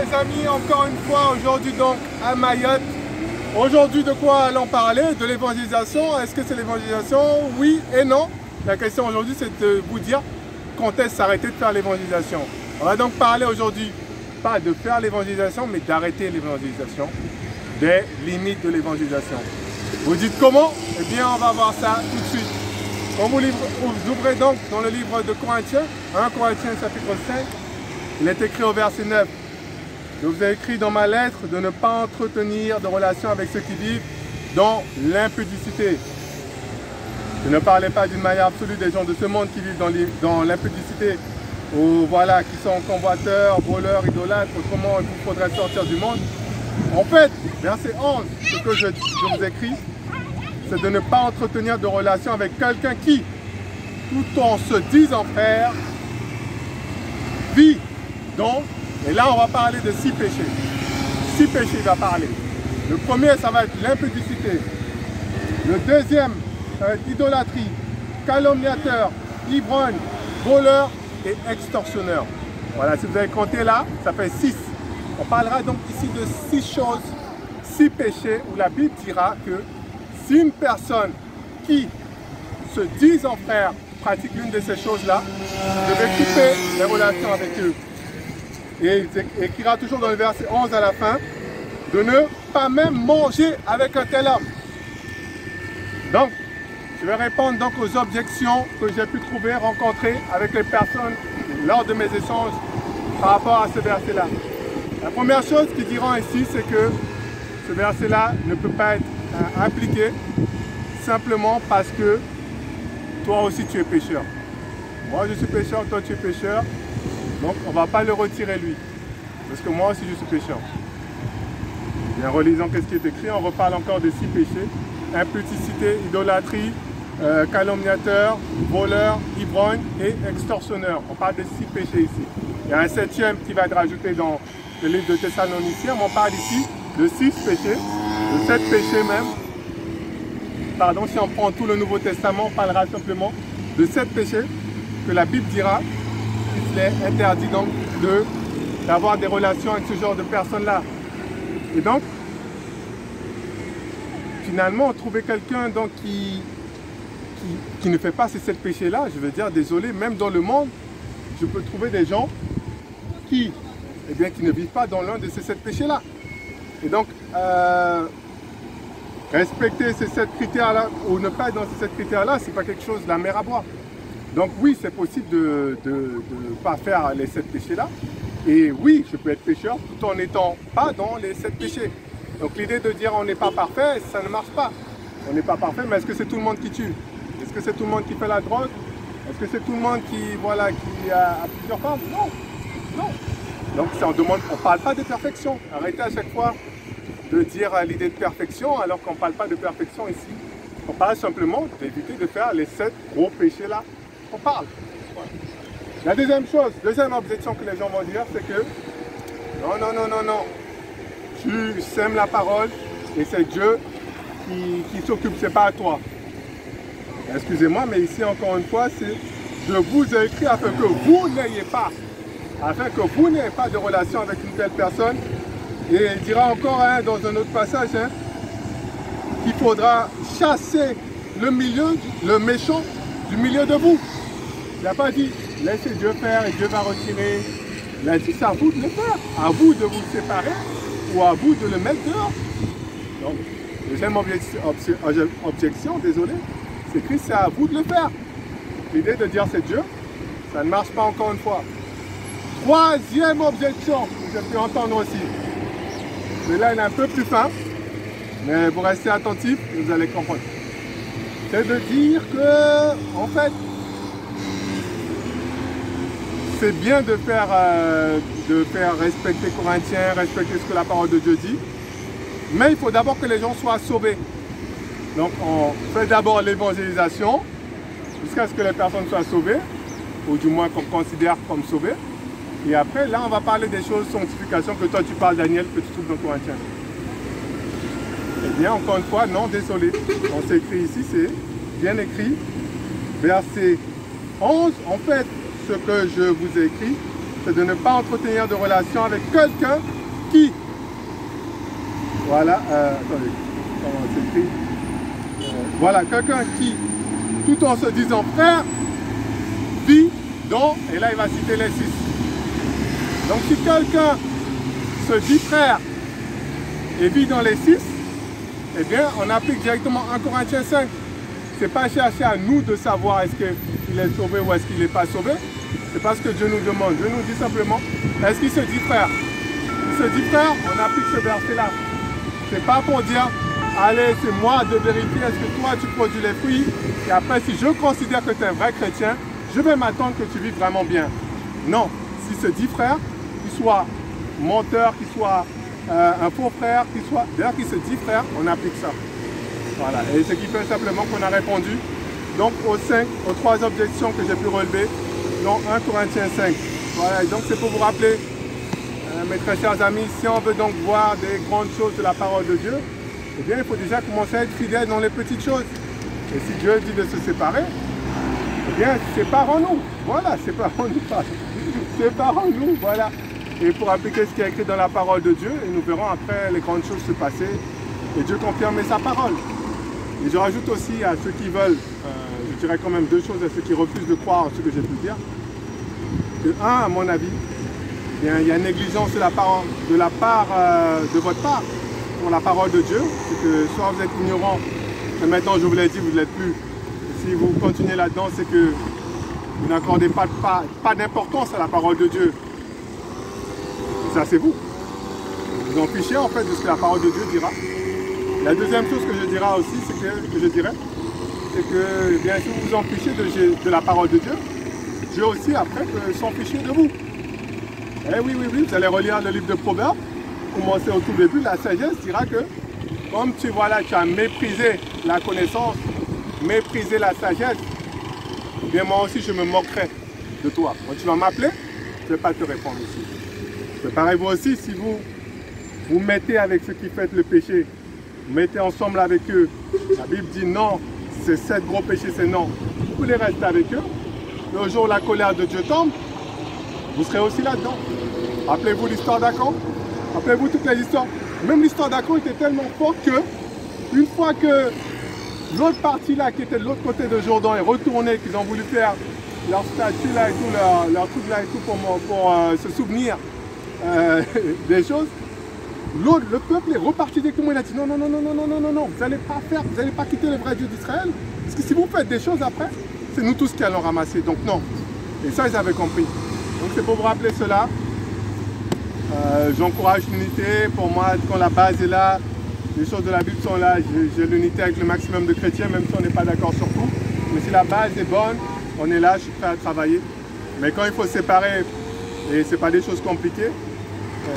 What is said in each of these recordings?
les amis, encore une fois aujourd'hui donc à Mayotte. Aujourd'hui de quoi allons parler? De l'évangélisation. Est-ce que c'est l'évangélisation? Oui et non. La question aujourd'hui c'est de vous dire quand est-ce s'arrêter de faire l'évangélisation. On va donc parler aujourd'hui pas de faire l'évangélisation mais d'arrêter l'évangélisation, des limites de l'évangélisation. Vous dites comment? Eh bien on va voir ça tout de suite. Quand vous ouvrez donc dans le livre de Corinthiens, 1 Corinthiens chapitre 5, il est écrit au verset 9. Je vous ai écrit dans ma lettre de ne pas entretenir de relations avec ceux qui vivent dans l'impudicité. Je ne parlais pas d'une manière absolue des gens de ce monde qui vivent dans l'impudicité, ou voilà, qui sont convoiteurs, voleurs, idolâtres, autrement il vous faudrait sortir du monde. En fait, verset 11, ce que je vous écris, c'est de ne pas entretenir de relations avec quelqu'un qui, tout en se disant frère, vit donc. Et là, on va parler de 6 péchés. 6 péchés, il va parler. Le premier, ça va être l'impudicité. Le deuxième, ça va être idolâtrie, calomniateur, ivrogne, voleur et extorsionneur. Voilà, si vous avez compté là, ça fait 6. On parlera donc ici de 6 choses, 6 péchés où la Bible dira que si une personne qui se dit en frère pratique l'une de ces choses-là, devait couper les relations avec eux. Et il écrira toujours dans le verset 11 à la fin, de ne pas même manger avec un tel homme. Donc, je vais répondre donc aux objections que j'ai pu trouver, rencontrer avec les personnes lors de mes échanges par rapport à ce verset-là. La première chose qu'ils diront ici, c'est que ce verset-là ne peut pas être appliqué simplement parce que toi aussi tu es pécheur. Moi je suis pécheur, toi tu es pécheur. Donc on ne va pas le retirer lui. Parce que moi aussi je suis pécheur. Bien, relisons ce qui est écrit. On reparle encore de 6 péchés. Impudicité, idolâtrie, calomniateur, voleur, ivrogne et extorsionneur. On parle de 6 péchés ici. Il y a un 7e qui va être rajouté dans le livre de Thessaloniciens. On parle ici de 6 péchés, de 7 péchés même. Pardon, si on prend tout le Nouveau Testament, on parlera simplement de 7 péchés que la Bible dira qu'il est interdit donc d'avoir des relations avec ce genre de personnes-là. Et donc, finalement, trouver quelqu'un donc qui ne fait pas ces 7 péchés-là, je veux dire, désolé, même dans le monde, je peux trouver des gens qui ne vivent pas dans l'un de ces 7 péchés-là. Et donc, respecter ces 7 critères-là ou ne pas être dans ces 7 critères-là, ce n'est pas quelque chose de la mer à boire. Donc oui, c'est possible de ne pas faire les 7 péchés-là. Et oui, je peux être pécheur tout en n'étant pas dans les 7 péchés. Donc l'idée de dire on n'est pas parfait, ça ne marche pas. On n'est pas parfait, mais est-ce que c'est tout le monde qui tue? Est-ce que c'est tout le monde qui fait la drogue? Est-ce que c'est tout le monde qui a plusieurs femmes? Non, non. Donc on ne parle pas de perfection. Arrêtez à chaque fois de dire l'idée de perfection alors qu'on ne parle pas de perfection ici. On parle simplement d'éviter de faire les 7 gros péchés là. On parle. Voilà. La deuxième chose, deuxième objection que les gens vont dire, c'est que non, tu sèmes la parole et c'est Dieu qui s'occupe, c'est pas à toi. Excusez-moi, mais ici encore une fois, c'est je vous ai écrit afin que vous n'ayez pas de relation avec une telle personne. Et il dira encore dans un autre passage qu'il faudra chasser le méchant du milieu de vous. Il n'a pas dit laissez Dieu faire et Dieu va retirer. Il a dit c'est à vous de le faire, à vous de vous séparer ou à vous de le mettre dehors. Donc, deuxième objection, désolé, c'est écrit c'est à vous de le faire. L'idée de dire c'est Dieu, ça ne marche pas encore une fois. Troisième objection que j'ai pu entendre aussi. Mais là, il est un peu plus fin, mais vous restez attentifs et vous allez comprendre. C'est de dire que, en fait, c'est bien de faire respecter Corinthiens, respecter ce que la parole de Dieu dit, mais il faut d'abord que les gens soient sauvés. Donc, on fait d'abord l'évangélisation, jusqu'à ce que les personnes soient sauvées, ou du moins qu'on considère comme sauvées. Et après, là, on va parler des choses sanctification que toi tu parles, Daniel, que tu trouves dans Corinthiens. Eh bien, encore une fois, non, désolé. On s'est écrit ici, c'est bien écrit. Verset 11, en fait, ce que je vous ai écrit, c'est de ne pas entretenir de relation avec quelqu'un qui, voilà, attendez, comment s'écrit, voilà, quelqu'un qui, tout en se disant frère, vit dans, et là il va citer les 6. Donc si quelqu'un se dit frère et vit dans les 6, eh bien on applique directement 1 Corinthiens 5. C'est pas chercher à nous de savoir est-ce qu'il est sauvé ou est-ce qu'il n'est pas sauvé. C'est pas ce que Dieu nous demande. Dieu nous dit simplement, est-ce qu'il se dit frère? Il se dit frère, on applique ce verset-là. C'est pas pour dire, allez, c'est moi de vérifier, est-ce que toi tu produis les fruits? Et après, si je considère que tu es un vrai chrétien, je vais m'attendre que tu vives vraiment bien. Non, s'il se dit frère, qu'il soit menteur, qu'il soit un faux frère, qu'il soit... D'ailleurs, qu'il se dit frère, on applique ça. Voilà, et ce qui fait simplement qu'on a répondu donc aux 3 objections que j'ai pu relever dans 1 Corinthiens 5. Voilà, et donc c'est pour vous rappeler, mes très chers amis, si on veut donc voir des grandes choses de la parole de Dieu, eh bien il faut déjà commencer à être fidèle dans les petites choses. Et si Dieu dit de se séparer, eh bien séparons-nous. Voilà, séparons-nous pas. Séparons-nous, voilà. Et pour appliquer ce qui est écrit dans la parole de Dieu, et nous verrons après les grandes choses se passer, et Dieu confirmer sa parole. Et je rajoute aussi à ceux qui veulent, je dirais quand même 2 choses à ceux qui refusent de croire ce que j'ai pu dire. Que à mon avis, il y a une négligence de la part de votre part pour la parole de Dieu. C'est que soit vous êtes ignorant, et maintenant je vous l'ai dit, vous ne l'êtes plus. Et si vous continuez là-dedans, c'est que vous n'accordez pas d'importance à la parole de Dieu. Et ça c'est vous. Vous en fichez en fait de ce que la parole de Dieu dira. La deuxième chose que je dirai aussi, c'est que bien, si vous vous en fichez de la parole de Dieu, Dieu aussi après peut s'en ficher de vous. Eh oui, vous allez relire le livre de Proverbes, commencez au tout début, la sagesse dira que comme tu as méprisé la connaissance, méprisé la sagesse, eh bien moi aussi je me moquerai de toi. Quand tu vas m'appeler, je ne vais pas te répondre aussi. Préparez-vous aussi si vous mettez avec ceux qui font le péché, mettez ensemble avec eux. La Bible dit non, c'est 7 gros péchés, c'est non. Vous voulez rester avec eux. Le jour où la colère de Dieu tombe, vous serez aussi là-dedans. Rappelez-vous l'histoire d'Akan. Rappelez-vous toutes les histoires. Même l'histoire d'Akan était tellement forte que, une fois que l'autre partie là, qui était de l'autre côté de Jordan, est retournée, qu'ils ont voulu faire leur statue là et tout, leur truc là et tout pour se souvenir des choses, le peuple est reparti directement. Il a dit non, vous n'allez pas faire, vous n'allez pas quitter le vrai Dieu d'Israël. Parce que si vous faites des choses après, c'est nous tous qui allons ramasser. Donc non. Et ça, ils avaient compris. Donc c'est pour vous rappeler cela. J'encourage l'unité. Pour moi, quand la base est là, les choses de la Bible sont là. J'ai l'unité avec le maximum de chrétiens, même si on n'est pas d'accord sur tout. Mais si la base est bonne, on est là, je suis prêt à travailler. Mais quand il faut se séparer, et ce n'est pas des choses compliquées,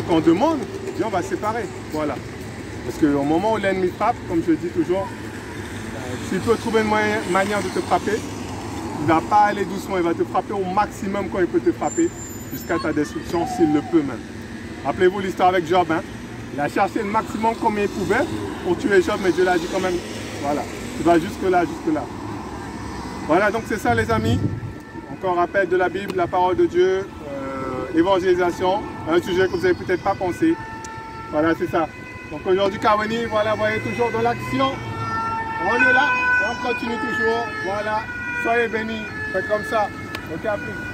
qu'on demande, on va se séparer. Voilà. Parce qu'au moment où l'ennemi frappe, comme je dis toujours, s'il peut trouver une manière de te frapper, il ne va pas aller doucement, il va te frapper au maximum quand il peut te frapper, jusqu'à ta destruction, s'il le peut même. Rappelez-vous l'histoire avec Job, hein? Il a cherché le maximum comme il pouvait pour tuer Job, mais Dieu l'a dit quand même, voilà, tu vas jusque là, jusque là. Voilà, donc c'est ça les amis. Encore un rappel de la Bible, la parole de Dieu, l'évangélisation, un sujet que vous n'avez peut-être pas pensé. Voilà, c'est ça. Donc aujourd'hui, Kaweni, voilà, vous voyez toujours dans l'action. On est là, et on continue toujours. Voilà, soyez bénis. Faites comme ça. Ok, à plus.